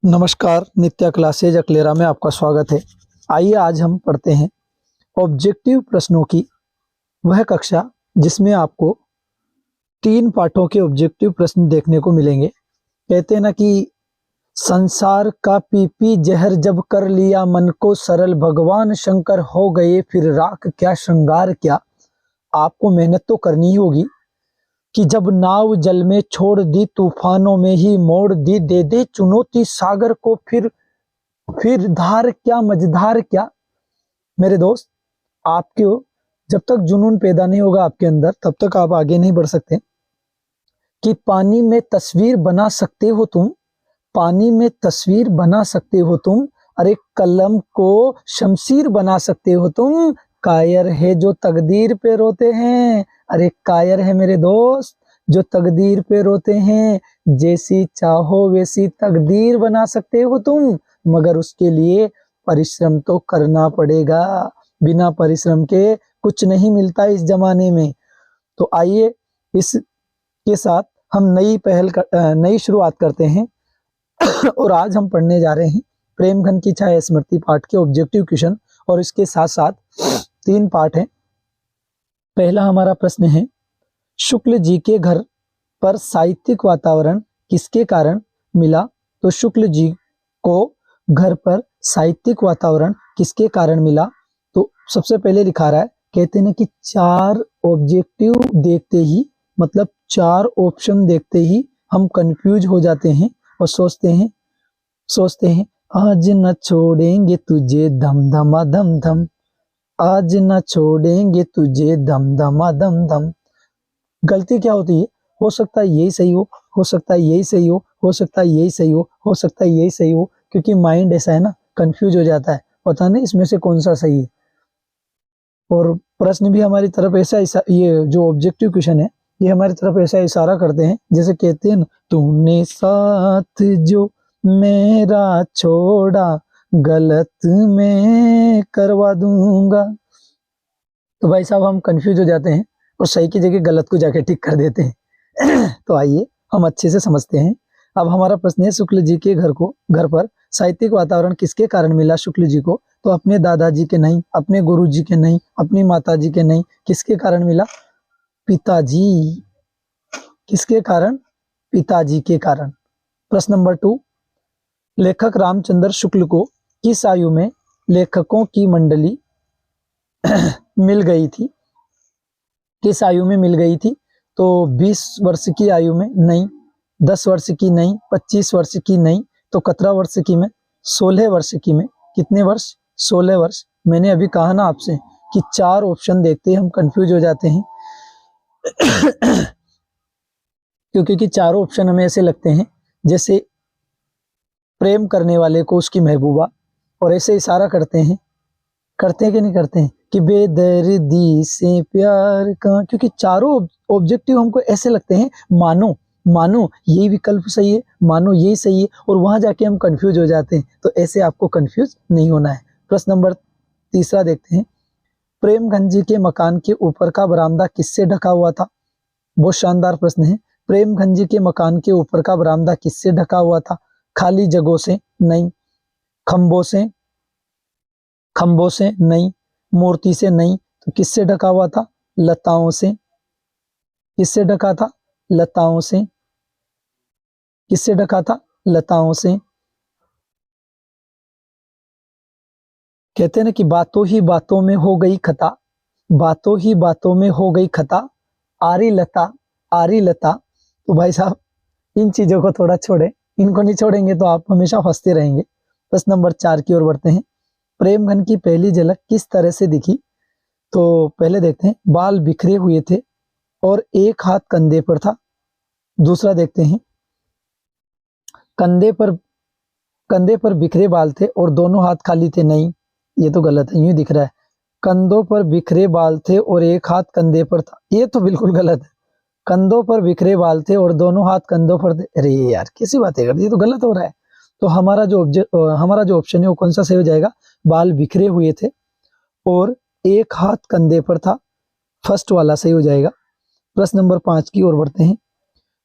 नमस्कार, नित्या क्लासेज अकलेरा में आपका स्वागत है। आइए आज हम पढ़ते हैं ऑब्जेक्टिव प्रश्नों की वह कक्षा जिसमें आपको 3 पाठों के ऑब्जेक्टिव प्रश्न देखने को मिलेंगे। कहते हैं ना कि संसार का पी पी जहर जब कर लिया मन को सरल, भगवान शंकर हो गए फिर राख क्या श्रृंगार क्या। आपको मेहनत तो करनी ही होगी कि जब नाव जल में छोड़ दी तूफानों में ही मोड़ दी, दे दे चुनौती सागर को फिर धार क्या मझधार क्या। मेरे दोस्त, आपको जब तक जुनून पैदा नहीं होगा आपके अंदर तब तक आप आगे नहीं बढ़ सकते। कि पानी में तस्वीर बना सकते हो तुम, पानी में तस्वीर बना सकते हो तुम, अरे कलम को शमशीर बना सकते हो तुम। कायर है जो तकदीर पे रोते हैं, अरे कायर है मेरे दोस्त जो तकदीर पे रोते हैं। जैसी चाहो वैसी तकदीर बना सकते हो तुम, मगर उसके लिए परिश्रम तो करना पड़ेगा। बिना परिश्रम के कुछ नहीं मिलता इस जमाने में। तो आइए इसके साथ हम नई शुरुआत करते हैं। और आज हम पढ़ने जा रहे हैं प्रेमघन की छाया स्मृति पाठ के ऑब्जेक्टिव क्वेश्चन, और इसके साथ साथ 3 पाठ हैं। पहला हमारा प्रश्न है, शुक्ल जी के घर पर साहित्यिक वातावरण किसके कारण मिला। तो शुक्ल जी को घर पर साहित्यिक वातावरण किसके कारण मिला। तो सबसे पहले लिखा रहा है, कहते हैं कि 4 ऑब्जेक्टिव देखते ही, मतलब 4 ऑप्शन देखते ही हम कंफ्यूज हो जाते हैं और सोचते हैं आज न छोड़ेंगे तुझे धम धमा धम धम, आज न छोड़ेंगे तुझे धम धमा धम धम। गलती क्या होती है, हो सकता है यही सही हो सकता है यही सही हो सकता है यही सही हो सकता है यही सही हो, क्योंकि माइंड ऐसा है ना, कंफ्यूज हो जाता है, पता नहीं इसमें से कौन सा सही है। और प्रश्न भी हमारी तरफ ऐसा ये जो ऑब्जेक्टिव क्वेश्चन है ये हमारी तरफ ऐसा इशारा करते हैं, जैसे कहते हैं ना, तूने साथ जो मेरा छोड़ा गलत मैं करवा दूंगा। तो भाई साहब हम कंफ्यूज हो जाते हैं और सही की जगह गलत को जाके ठीक कर देते हैं। तो आइए हम अच्छे से समझते हैं। अब हमारा प्रश्न है, शुक्ल जी के घर पर साहित्यिक वातावरण किसके कारण मिला शुक्ल जी को। तो अपने दादाजी के नहीं, अपने गुरु जी के नहीं, अपनी माता जी के नहीं, किसके कारण मिला, पिताजी। किसके कारण, पिताजी के कारण। प्रश्न नंबर 2, लेखक रामचंद्र शुक्ल को किस आयु में लेखकों की मंडली मिल गई थी, किस आयु में मिल गई थी। तो 20 वर्ष की आयु में नहीं, 10 वर्ष की नहीं, 25 वर्ष की नहीं, तो 17 वर्ष की में, 16 वर्ष की में। कितने वर्ष, 16 वर्ष। मैंने अभी कहा ना आपसे कि 4 ऑप्शन देखते हम कंफ्यूज हो जाते हैं। क्योंकि चारों ऑप्शन हमें ऐसे लगते हैं जैसे प्रेम करने वाले को उसकी महबूबा, और ऐसे इशारा करते हैं कि नहीं करते हैं कि बेदर्दी से प्यार का। क्योंकि चारों ऑब्जेक्टिव हमको ऐसे लगते हैं, मानो यही विकल्प सही है, मानो यही सही है, और वहां जाके हम कंफ्यूज हो जाते हैं। तो ऐसे आपको कंफ्यूज नहीं होना है। प्रश्न नंबर 3 देखते हैं, प्रेमघन जी के मकान के ऊपर का बरामदा किससे ढका हुआ था। बहुत शानदार प्रश्न है। प्रेमघन जी के मकान के ऊपर का बरामदा किससे ढका हुआ था। खाली जगहों से नहीं, खंबों से नहीं, मूर्ति से नहीं, तो किससे ढका हुआ था, लताओं से। किससे ढका था, लताओं से। किससे ढका था, लताओं से। कहते हैं ना कि बातों ही बातों में हो गई खता, बातों ही बातों में हो गई खता, आरी लता आरी लता। तो भाई साहब इन चीजों को थोड़ा छोड़े, इनको नहीं छोड़ेंगे तो आप हमेशा हंसते रहेंगे। प्रश्न नंबर 4 की ओर बढ़ते हैं, प्रेमघन की पहली झलक किस तरह से दिखी। तो पहले देखते हैं, बाल बिखरे हुए थे और एक हाथ कंधे पर था। दूसरा देखते हैं, कंधे पर बिखरे बाल थे और दोनों हाथ खाली थे। नहीं, ये तो गलत है, यूं दिख रहा है, कंधों पर बिखरे बाल थे और एक हाथ कंधे पर था, ये तो बिल्कुल गलत है। कंधों पर बिखरे बाल थे और दोनों हाथ कंधों पर थे, अरे यार कैसी बातें कर दी, ये तो गलत हो रहा है। तो हमारा जो ऑप्शन है वो कौन सा सही हो जाएगा, बाल बिखरे हुए थे और एक हाथ कंधे पर था, फर्स्ट वाला सही हो जाएगा। प्रश्न नंबर 5 की ओर बढ़ते हैं,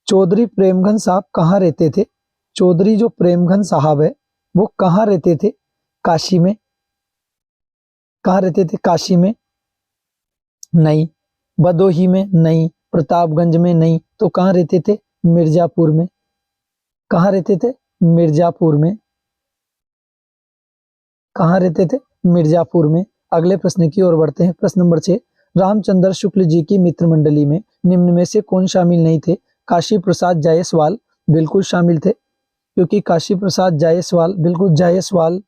चौधरी प्रेमघन साहब कहाँ रहते थे। चौधरी जो प्रेमघन साहब है वो कहाँ रहते थे? काशी में। कहाँ रहते थे? काशी में नहीं, भदोही में नहीं, प्रतापगंज में नहीं, तो कहाँ रहते थे? मिर्जापुर में। कहाँ रहते थे? मिर्जापुर में। कहाँ रहते थे? मिर्जापुर में। अगले प्रश्न की ओर बढ़ते हैं। प्रश्न नंबर 6, रामचंद्र शुक्ल जी की मित्र मंडली में निम्न में से कौन शामिल नहीं थे? काशी प्रसाद जायसवाल बिल्कुल शामिल थे, क्योंकि काशी प्रसाद जायसवाल, बिल्कुल जायसवाल,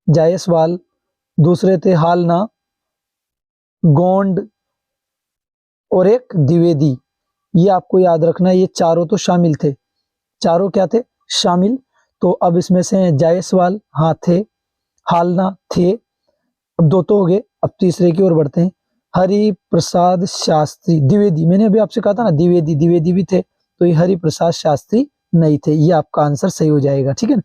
जायसवाल। दूसरे थे हालना, गोंड और एक द्विवेदी। ये आपको याद रखना, ये चारों तो शामिल थे। चारों क्या थे? शामिल। तो अब इसमें से जायसवाल हाँ थे, हालना थे, अब दो तो हो गए। अब तीसरे की ओर बढ़ते हैं। हरि प्रसाद शास्त्री, द्विवेदी, मैंने अभी आपसे कहा था ना द्विवेदी, द्विवेदी भी थे, तो ये हरि प्रसाद शास्त्री नहीं थे। ये आपका आंसर सही हो जाएगा, ठीक है ना?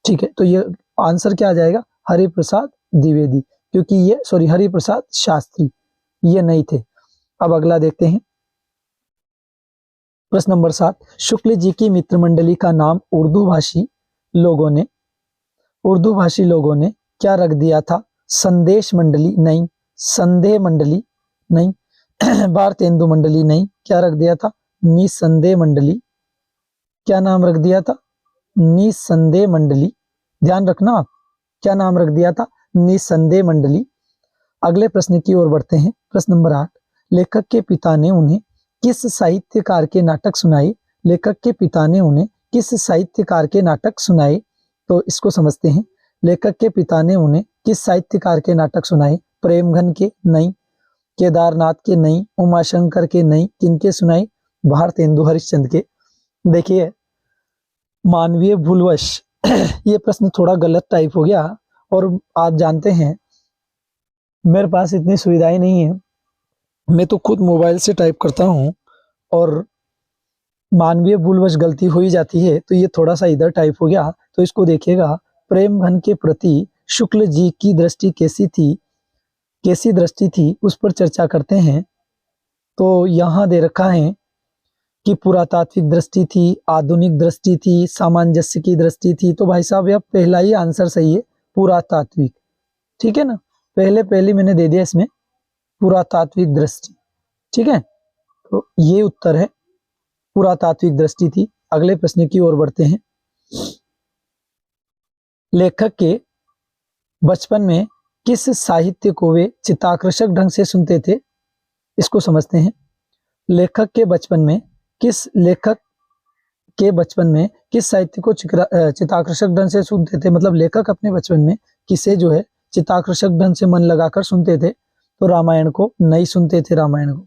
ठीक है, तो ये आंसर क्या आ जाएगा? हरि प्रसाद द्विवेदी, क्योंकि ये हरि प्रसाद शास्त्री ये नहीं थे। अब अगला देखते हैं। प्रश्न नंबर 7, शुक्ल जी की मित्र मंडली का नाम उर्दू भाषी लोगों ने क्या रख दिया था? संदेश मंडली नहीं, संदेह मंडली नहीं, भारतेंदु मंडली नहीं, क्या रख दिया था? निसंदेह मंडली। क्या नाम रख दिया था? निसंदेह मंडली। ध्यान रखना आप, क्या नाम रख दिया था? निसंदेह मंडली। अगले प्रश्न की ओर बढ़ते हैं। प्रश्न नंबर 8, लेखक के पिता ने उन्हें किस साहित्यकार के नाटक सुनाए? लेखक के पिता ने उन्हें किस साहित्यकार के नाटक सुनाए? तो इसको समझते हैं। लेखक के पिता ने उन्हें किस साहित्यकार के नाटक सुनाए? प्रेमघन के नहीं, केदारनाथ के नहीं, उमाशंकर के नहीं, किनके सुनाए? भारतेंदु हरिश्चंद्र के। देखिए मानवीय भूलवश ये प्रश्न थोड़ा गलत टाइप हो गया, और आप जानते हैं मेरे पास इतनी सुविधाएं नहीं है, मैं तो खुद मोबाइल से टाइप करता हूँ, और मानवीय भूलवश गलती हो ही जाती है, तो ये थोड़ा सा इधर टाइप हो गया। तो इसको देखिएगा, प्रेमघन के प्रति शुक्ल जी की दृष्टि कैसी थी, कैसी दृष्टि थी, उस पर चर्चा करते हैं। तो यहाँ दे रखा है कि पुरातात्विक दृष्टि थी, आधुनिक दृष्टि थी, सामंजस्य की दृष्टि थी। तो भाई साहब यह पहला ही आंसर सही है, पुरातात्विक, ठीक है ना? पहले मैंने दे दिया इसमें पुरातात्विक दृष्टि, ठीक है, तो ये उत्तर है, पुरातात्विक दृष्टि थी। अगले प्रश्न की ओर बढ़ते हैं। लेखक के बचपन में किस साहित्य को वे चित्ताकर्षक ढंग से सुनते थे? इसको समझते हैं। लेखक के बचपन में किस साहित्य को चित्ताकर्षक ढंग से सुनते थे? मतलब लेखक अपने बचपन में किसे जो है चित्ताकर्षक ढंग से मन लगाकर सुनते थे? तो रामायण को नहीं सुनते थे, रामायण को,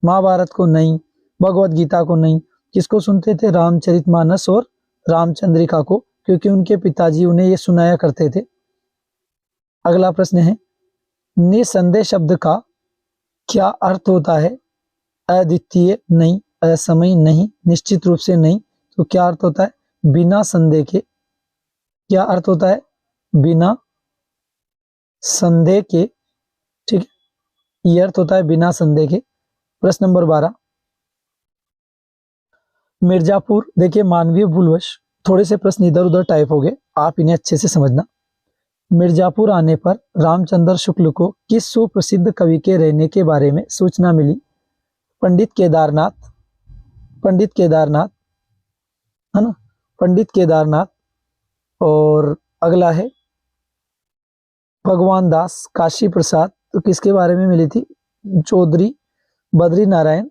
महाभारत को नहीं, भगवत गीता को नहीं, किसको सुनते थे? रामचरितमानस और रामचंद्रिका को, क्योंकि उनके पिताजी उन्हें ये सुनाया करते थे। अगला प्रश्न है, निसंदेह शब्द का क्या अर्थ होता है? अद्वितीय नहीं, असमय नहीं, निश्चित रूप से नहीं, तो क्या अर्थ होता है? बिना संदेह के। क्या अर्थ होता है? बिना संदेह के, ठीक है, ये अर्थ होता है बिना संदेह के। प्रश्न नंबर 12, मिर्जापुर, देखिए मानवीय भूलवश थोड़े से प्रश्न इधर उधर टाइप हो गए, आप इन्हें अच्छे से समझना। मिर्जापुर आने पर रामचंद्र शुक्ल को किस सुप्रसिद्ध कवि के रहने के बारे में सूचना मिली? पंडित केदारनाथ, है ना, पंडित केदारनाथ। और अगला है भगवान दास, काशी प्रसाद, तो किसके बारे में मिली थी? चौधरी बद्री नारायण।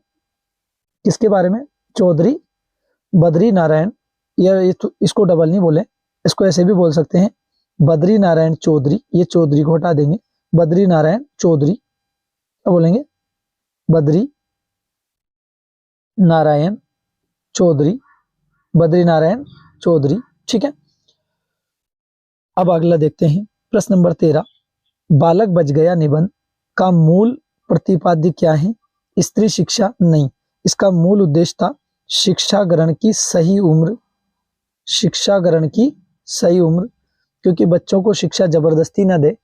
किसके बारे में? चौधरी बद्री नारायण। ये तो इसको डबल नहीं बोले, इसको ऐसे भी बोल सकते हैं, बद्री नारायण चौधरी। ये चौधरी को हटा देंगे, बद्री नारायण चौधरी, क्या बोलेंगे? बद्री नारायण चौधरी, बद्री नारायण चौधरी, ठीक है। अब अगला देखते हैं। प्रश्न नंबर 13, बालक बच गया निबंध का मूल प्रतिपाद्य क्या है? स्त्री शिक्षा नहीं, इसका मूल उद्देश्य था शिक्षा ग्रहण की सही उम्र, शिक्षा ग्रहण की सही उम्र, क्योंकि बच्चों को शिक्षा जबरदस्ती न दे,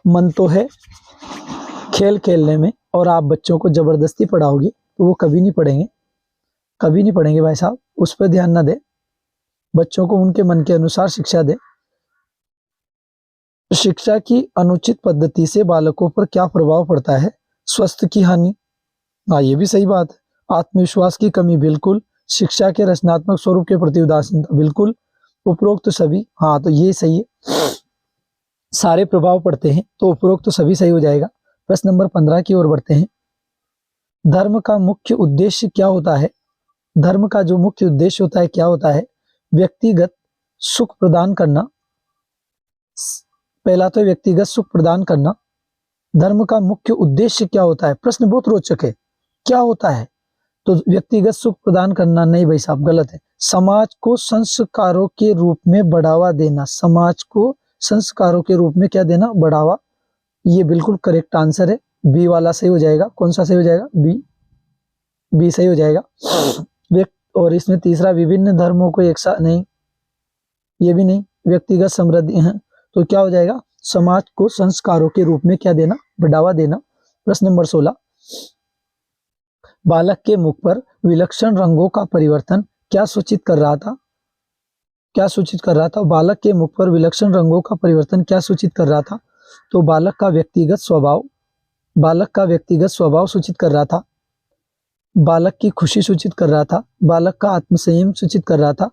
मन तो है खेल खेलने में, और आप बच्चों को जबरदस्ती पढ़ाओगे तो वो कभी नहीं पढ़ेंगे। कभी नहीं पढ़ेंगे भाई साहब, उस पर ध्यान ना दे। बच्चों को उनके मन के अनुसार शिक्षा दे। शिक्षा की अनुचित पद्धति से बालकों पर क्या प्रभाव पड़ता है? स्वास्थ्य की हानि। हाँ, ये भी सही बात है। आत्मविश्वास की कमी, बिल्कुल। शिक्षा के रचनात्मक स्वरूप के प्रति उदासीनता, बिल्कुल। उपरोक्त सभी, हाँ तो ये सही है। सारे प्रभाव पड़ते हैं तो उपरोक्त तो सभी सही हो जाएगा। प्रश्न नंबर 15 की ओर बढ़ते हैं। धर्म का मुख्य उद्देश्य क्या होता है? धर्म का जो मुख्य उद्देश्य होता है क्या होता है? व्यक्तिगत सुख प्रदान करना। पहला तो व्यक्तिगत सुख प्रदान करना। धर्म का मुख्य उद्देश्य क्या होता है? प्रश्न बहुत रोचक है। क्या होता है? तो व्यक्तिगत सुख प्रदान करना नहीं भाई साहब, गलत है। समाज को संस्कारों के रूप में बढ़ावा देना। समाज को संस्कारों के रूप में क्या देना? बढ़ावा। ये बिल्कुल करेक्ट आंसर है। बी वाला सही हो जाएगा। कौन सा सही हो जाएगा? बी सही हो जाएगा। और इसमें तीसरा, विभिन्न धर्मों को एक साथ, नहीं, ये भी नहीं। व्यक्तिगत समृद्धि है तो क्या हो जाएगा? समाज को संस्कारों के रूप में क्या देना? बढ़ावा देना। प्रश्न नंबर 16, बालक के मुख पर विलक्षण रंगों का परिवर्तन क्या सूचित कर रहा था? क्या सूचित कर रहा था? बालक के मुख पर विलक्षण रंगों का परिवर्तन क्या सूचित कर रहा था? तो बालक का व्यक्तिगत स्वभाव, बालक का व्यक्तिगत स्वभाव सूचित कर रहा था। बालक की खुशी सूचित कर रहा था। बालक का आत्मसंयम सूचित कर रहा था।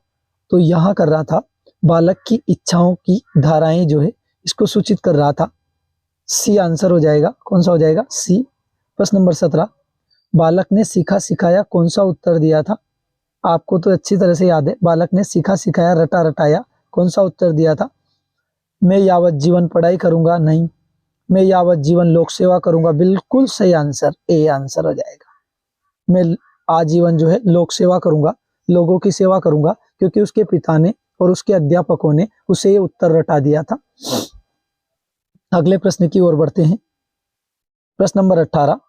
तो यहाँ कर रहा था बालक की इच्छाओं की धाराएं जो है इसको सूचित कर रहा था। सी आंसर हो जाएगा। कौन सा हो जाएगा? सी। प्रश्न नंबर 17, बालक ने सीखा सिखाया कौन सा उत्तर दिया था? आपको तो अच्छी तरह से याद है। बालक ने सीखा सिखाया रटा रटाया कौन सा उत्तर दिया था? मैं यावत जीवन पढ़ाई करूंगा, नहीं। मैं यावत जीवन लोक सेवा करूंगा, बिल्कुल सही आंसर, ए आंसर हो जाएगा। मैं आजीवन जो है लोक सेवा करूंगा, लोगों की सेवा करूंगा, क्योंकि उसके पिता ने और उसके अध्यापकों ने उसे ये उत्तर रटा दिया था। अगले प्रश्न की ओर बढ़ते हैं। प्रश्न नंबर 18,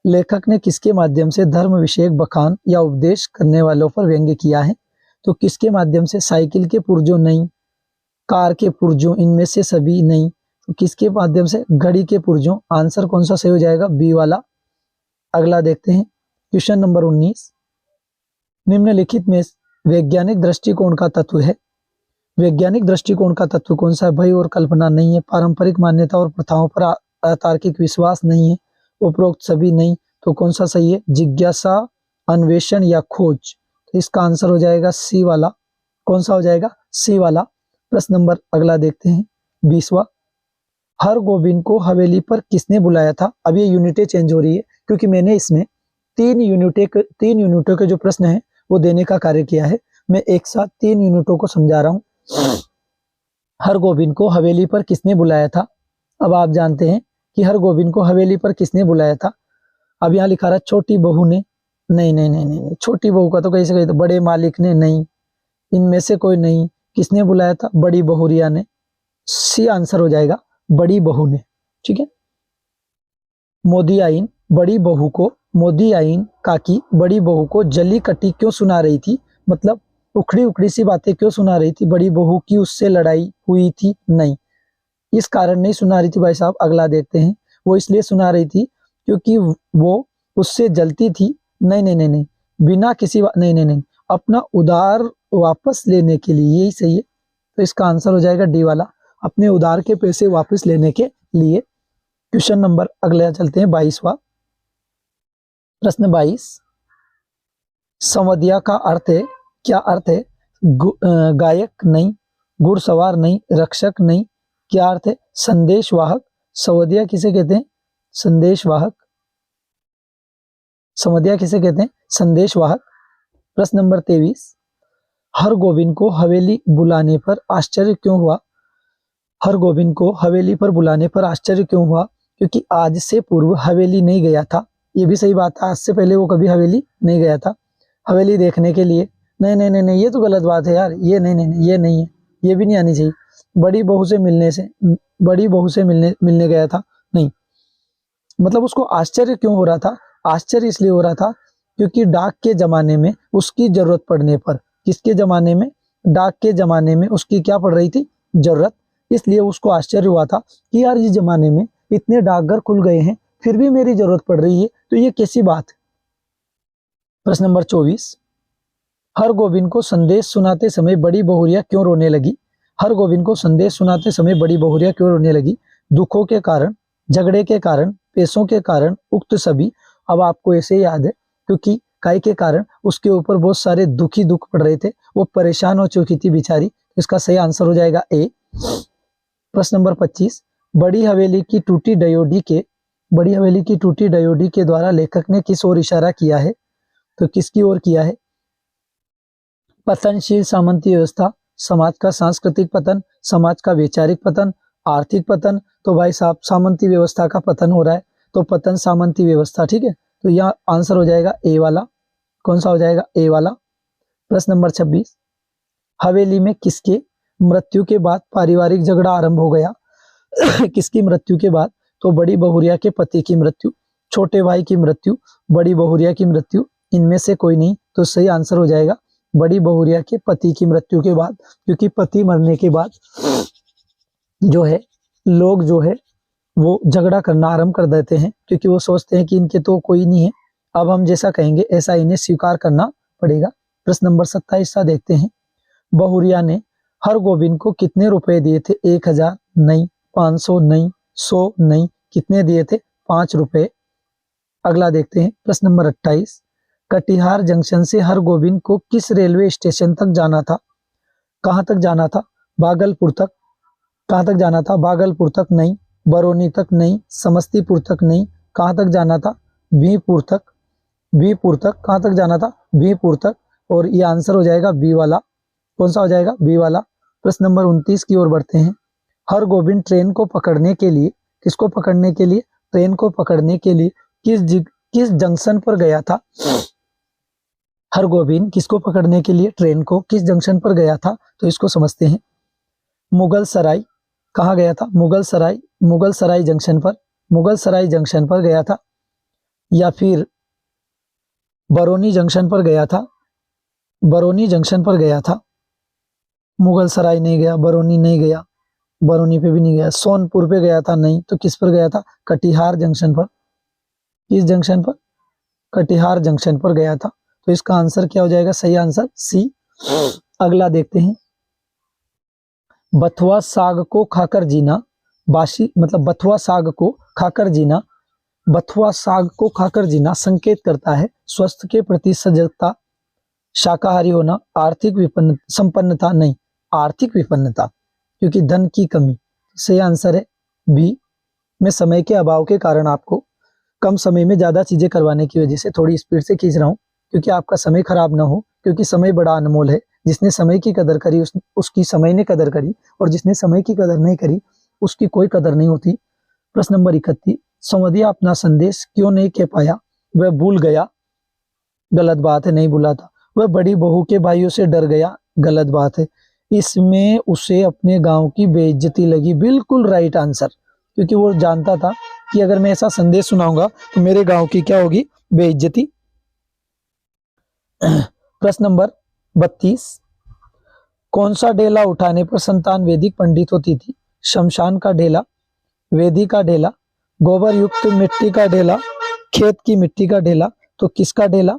लेखक ने किसके माध्यम से धर्म विषयक बखान या उपदेश करने वालों पर व्यंग्य किया है? तो किसके माध्यम से? साइकिल के पुर्जों, नहीं। कार के पुर्जों, इनमें से सभी, नहीं। तो किसके माध्यम से? घड़ी के पुर्जों। आंसर कौन सा सही हो जाएगा? बी वाला। अगला देखते हैं। क्वेश्चन नंबर 19, निम्नलिखित में वैज्ञानिक दृष्टिकोण का तत्व है। वैज्ञानिक दृष्टिकोण का तत्व कौन सा है? भय और कल्पना, नहीं है। पारंपरिक मान्यता और प्रथाओं पर अतार्किक विश्वास, नहीं है। उपरोक्त सभी, नहीं। तो कौन सा सही है? जिज्ञासा, अन्वेषण या खोज। तो इसका आंसर हो जाएगा सी वाला। कौन सा हो जाएगा? सी वाला। प्रश्न नंबर अगला देखते हैं। 20वां, हरगोविंद को हवेली पर किसने बुलाया था? अब ये यूनिटें चेंज हो रही है क्योंकि मैंने इसमें 3 यूनिटों के जो प्रश्न है वो देने का कार्य किया है। मैं एक साथ 3 यूनिटों को समझा रहा हूं। हरगोविंद को हवेली पर किसने बुलाया था? अब आप जानते हैं कि हरगोविंद को हवेली पर किसने बुलाया था। अब यहाँ लिखा रहा छोटी बहू ने, नहीं नहीं नहीं नहीं, छोटी बहू का तो कैसे कही? बड़े मालिक ने, नहीं। इनमें से कोई नहीं। किसने बुलाया था? बड़ी बहुरिया ने। सी आंसर हो जाएगा, बड़ी बहू ने। ठीक है। मोदी आइन बड़ी बहू को, मोदी आइन काकी बड़ी बहू को जली कटी क्यों सुना रही थी? मतलब उखड़ी उखड़ी सी बातें क्यों सुना रही थी? बड़ी बहू की उससे लड़ाई हुई थी? नहीं, इस कारण नहीं सुना रही थी भाई साहब। अगला देखते हैं। वो इसलिए सुना रही थी क्योंकि वो उससे जलती थी। नहीं नहीं नहीं नहीं, बिना किसी नहीं नहीं नहीं, अपना उधार वापस लेने के लिए। यही सही है। तो इसका आंसर हो जाएगा डी वाला, अपने उधार के पैसे वापस लेने के लिए। क्वेश्चन नंबर अगले चलते हैं। 22वां प्रश्न 22, संवदिया का अर्थ है, क्या अर्थ है? गायक नहीं, घुड़सवार नहीं, रक्षक नहीं। क्या अर्थ है? संदेशवाहक। संवदिया किसे कहते हैं? संदेशवाहक। संवदिया किसे कहते हैं? संदेशवाहक। प्रश्न नंबर 23, हरगोविंद को हवेली बुलाने पर आश्चर्य क्यों हुआ? हरगोविंद को हवेली पर बुलाने पर आश्चर्य क्यों हुआ? क्योंकि आज से पूर्व हवेली नहीं गया था। ये भी सही बात है, आज से पहले वो कभी हवेली नहीं गया था। हवेली देखने के लिए, नहीं नहीं नहीं नहीं, ये तो गलत बात है यार। ये नहीं नहीं नहीं, ये नहीं है, ये भी नहीं आनी चाहिए। बड़ी बहू से मिलने से, बड़ी बहू से मिलने गया था, नहीं। मतलब उसको आश्चर्य क्यों हो रहा था? आश्चर्य इसलिए हो रहा था क्योंकि डाक के जमाने में उसकी जरूरत पड़ने पर, किसके जमाने में? डाक के जमाने में उसकी क्या पड़ रही थी? जरूरत। इसलिए उसको आश्चर्य हुआ था कि यार इस जमाने में इतने डाकघर खुल गए हैं फिर भी मेरी जरूरत पड़ रही है, तो ये कैसी बात है। प्रश्न नंबर 24, हर गोविंद को संदेश सुनाते समय बड़ी बहुरिया क्यों रोने लगी? हर गोविंद को संदेश सुनाते समय बड़ी बहुरिया क्यों रोने लगी? दुखों के कारण, झगड़े के कारण, पैसों के कारण, उक्त सभी। अब आपको ऐसे याद है क्योंकि काय के कारण उसके ऊपर बहुत सारे दुख पड़ रहे थे, वो परेशान हो चुकी थी बेचारी। इसका सही आंसर हो जाएगा ए। प्रश्न नंबर 25, बड़ी हवेली की टूटी डयोडी के द्वारा लेखक ने किस ओर इशारा किया है? तो किसकी ओर किया है? पतनशील सामंती व्यवस्था, समाज का सांस्कृतिक पतन, समाज का वैचारिक पतन, आर्थिक पतन। तो भाई साहब सामंती व्यवस्था का पतन हो रहा है, तो पतन सामंती व्यवस्था। ठीक है, तो यहाँ आंसर हो जाएगा ए वाला। कौन सा हो जाएगा? ए वाला। प्रश्न नंबर 26, हवेली में किसके मृत्यु के बाद पारिवारिक झगड़ा आरंभ हो गया? किसकी मृत्यु के बाद? तो बड़ी बहुरिया के पति की मृत्यु, छोटे भाई की मृत्यु, बड़ी बहुरिया की मृत्यु, इनमें से कोई नहीं। तो सही आंसर हो जाएगा बड़ी बहुरिया के पति की मृत्यु के बाद, क्योंकि पति मरने के बाद जो है लोग जो है वो झगड़ा करना आरंभ कर देते हैं, क्योंकि वो सोचते हैं कि इनके तो कोई नहीं है, अब हम जैसा कहेंगे ऐसा इन्हें स्वीकार करना पड़ेगा। प्रश्न नंबर 27 सा देखते हैं, बहुरिया ने हर गोविंद को कितने रुपए दिए थे? 1000 नहीं, 500 नहीं, 100 नहीं, कितने दिए थे? 5 रुपए। अगला देखते हैं प्रश्न नंबर 28, कटिहार जंक्शन से हर गोविंद को किस रेलवे स्टेशन तक जाना था? कहां तक जाना था? भागलपुर तक। कहां तक जाना था? भागलपुर तक नहीं, बरौनी तक नहीं, समस्तीपुर तक नहीं, कहां तक जाना था? बीपुर तक। बीपुर तक। कहां तक जाना था? बीपुर तक। और ये आंसर हो जाएगा बी वाला। कौन सा हो जाएगा? बी वाला। प्रश्न नंबर 29 की ओर बढ़ते हैं, हर गोविंद ट्रेन को पकड़ने के लिए, किसको पकड़ने के लिए? ट्रेन को पकड़ने के लिए किस जंक्शन पर गया था? हर गोविंद किसको पकड़ने के लिए ट्रेन को किस जंक्शन पर गया था? तो इसको समझते हैं। मुगल सराय। कहाँ गया था? मुगल सराय जंक्शन पर गया था, या फिर बरौनी जंक्शन पर गया था? बरौनी जंक्शन पर गया था। मुगल सराय नहीं गया, बरौनी नहीं गया, बरौनी पे भी नहीं गया, सोनपुर पे गया था नहीं, तो किस पर गया था? कटिहार जंक्शन पर। किस जंक्शन पर? कटिहार जंक्शन पर गया था। तो इसका आंसर क्या हो जाएगा? सही आंसर सी। अगला देखते हैं, बथुआ साग को खाकर जीना, बासी मतलब बथुआ साग को खाकर जीना, बथुआ साग को खाकर जीना संकेत करता है स्वास्थ्य के प्रति सजगता, शाकाहारी होना, आर्थिक संपन्नता नहीं, आर्थिक विपन्नता, क्योंकि धन की कमी। सही आंसर है बी। मैं समय के अभाव के कारण आपको कम समय में ज्यादा चीजें करवाने की वजह से थोड़ी स्पीड से खींच रहा हूँ, क्योंकि आपका समय खराब ना हो, क्योंकि समय बड़ा अनमोल है। जिसने समय की कदर करी उसकी समय ने कदर करी, और जिसने समय की कदर नहीं करी उसकी कोई कदर नहीं होती। प्रश्न नंबर 31, संवदिया अपना संदेश क्यों नहीं कह पाया? वह भूल गया, गलत बात है, नहीं भूला था। वह बड़ी बहू के भाइयों से डर गया, गलत बात है। इसमें उसे अपने गांव की बेइज्जती लगी, बिल्कुल राइट आंसर, क्योंकि वो जानता था कि अगर मैं ऐसा संदेश सुनाऊंगा तो मेरे गांव की क्या होगी? बेइज्जती। प्रश्न नंबर 32, कौन सा ढेला उठाने पर संतान वैदिक पंडित होती थी? शमशान का ढेला, वेदी का ढेला, गोबर युक्त मिट्टी का ढेला, खेत की मिट्टी का ढेला। तो किसका ढेला?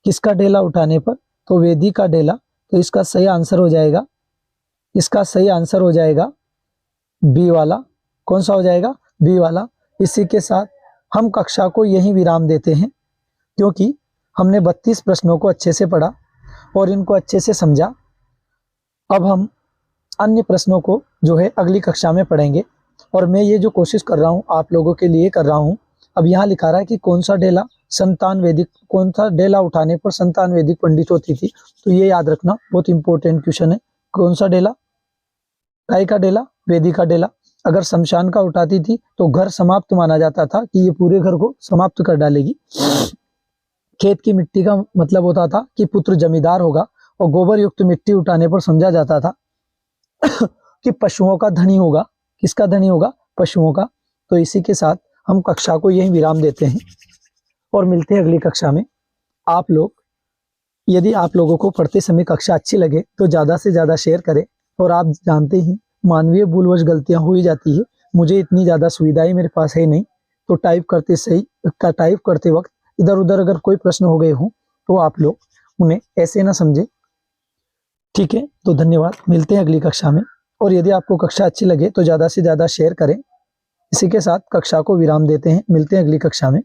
किसका ढेला उठाने पर? तो वेदी का ढेला। तो इसका सही आंसर हो जाएगा, इसका सही आंसर हो जाएगा बी वाला। कौन सा हो जाएगा? बी वाला। इसी के साथ हम कक्षा को यहीं विराम देते हैं, क्योंकि हमने 32 प्रश्नों को अच्छे से पढ़ा और इनको अच्छे से समझा। अब हम अन्य प्रश्नों को जो है अगली कक्षा में पढ़ेंगे, और मैं ये जो कोशिश कर रहा हूँ आप लोगों के लिए कर रहा हूँ। अब यहाँ लिखा रहा है कि कौन सा ढेला कौन सा ढेला उठाने पर संतान वैदिक पंडित होती थी, तो ये याद रखना, बहुत इंपॉर्टेंट क्वेश्चन है। कौन सा ढेला? काय का ढेला? वेदी का ढेला। अगर शमशान का उठाती थी तो घर समाप्त माना जाता था, कि ये पूरे घर को समाप्त कर डालेगी। खेत की मिट्टी का मतलब होता था कि पुत्र जमींदार होगा, और गोबर युक्त मिट्टी उठाने पर समझा जाता था कि पशुओं का धनी होगा। किसका धनी होगा? पशुओं का। तो इसी के साथ हम कक्षा को यहीं विराम देते हैं और मिलते हैं अगली कक्षा में। आप लोग, यदि आप लोगों को पढ़ते समय कक्षा अच्छी लगे तो ज़्यादा से ज़्यादा शेयर करें, और आप जानते ही मानवीय भूलवश गलतियां हो ही जाती है। मुझे इतनी ज़्यादा सुविधाएं मेरे पास है नहीं, तो टाइप करते वक्त इधर उधर अगर कोई प्रश्न हो गए हों तो आप लोग उन्हें ऐसे ना समझे। ठीक है, तो धन्यवाद, मिलते हैं अगली कक्षा में। और यदि आपको कक्षा अच्छी लगे तो ज़्यादा से ज़्यादा शेयर करें। इसी के साथ कक्षा को विराम देते हैं, मिलते हैं अगली कक्षा में।